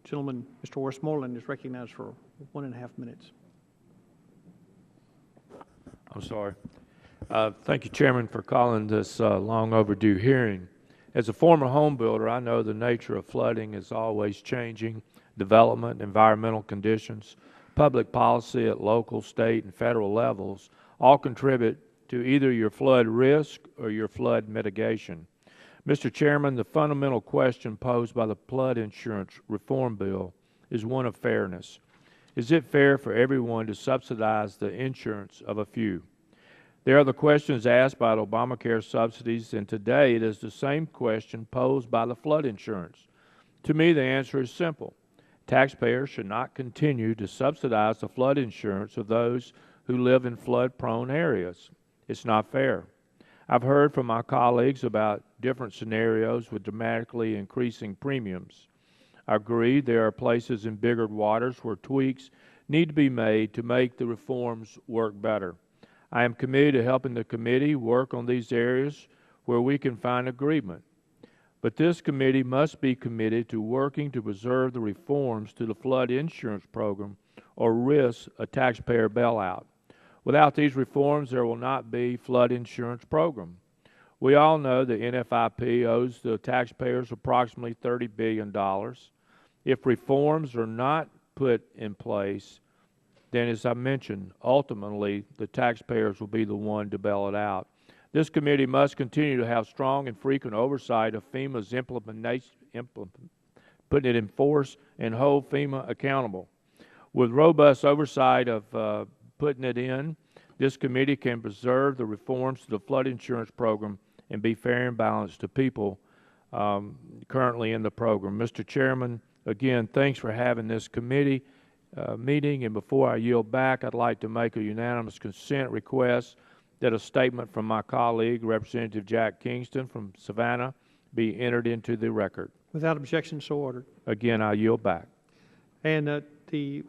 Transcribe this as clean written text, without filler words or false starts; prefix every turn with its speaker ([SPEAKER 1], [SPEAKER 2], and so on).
[SPEAKER 1] Gentleman, Mr. Westmoreland, is recognized for 1.5 minutes.
[SPEAKER 2] I'm sorry. Thank you, Chairman, for calling this long overdue hearing. As a former home builder, I know the nature of flooding is always changing. Development, environmental conditions, public policy at local, state, and federal levels all contribute to either your flood risk or your flood mitigation. Mr. Chairman, the fundamental question posed by the flood insurance reform bill is one of fairness. Is it fair for everyone to subsidize the insurance of a few? There are the questions asked by the Obamacare subsidies, and today it is the same question posed by the flood insurance. To me, the answer is simple. Taxpayers should not continue to subsidize the flood insurance of those who live in flood-prone areas. It's not fair. I've heard from my colleagues about different scenarios with dramatically increasing premiums. I agree there are places in Biggert-Waters where tweaks need to be made to make the reforms work better. I am committed to helping the committee work on these areas where we can find agreement. But this committee must be committed to working to preserve the reforms to the flood insurance program or risk a taxpayer bailout. Without these reforms, there will not be flood insurance program. We all know the NFIP owes the taxpayers approximately $30 billion. If reforms are not put in place, then as I mentioned, ultimately the taxpayers will be the one to bail it out. This committee must continue to have strong and frequent oversight of FEMA's putting it in force and hold FEMA accountable. With robust oversight of putting it in, this committee can preserve the reforms to the flood insurance program and be fair and balanced to people currently in the program. Mr. Chairman, again, thanks for having this committee meeting, and before I yield back, I'd like to make a unanimous consent request that a statement from my colleague, Representative Jack Kingston from Savannah, be entered into the record.
[SPEAKER 1] Without objection, so ordered.
[SPEAKER 2] Again, I yield back.
[SPEAKER 1] And the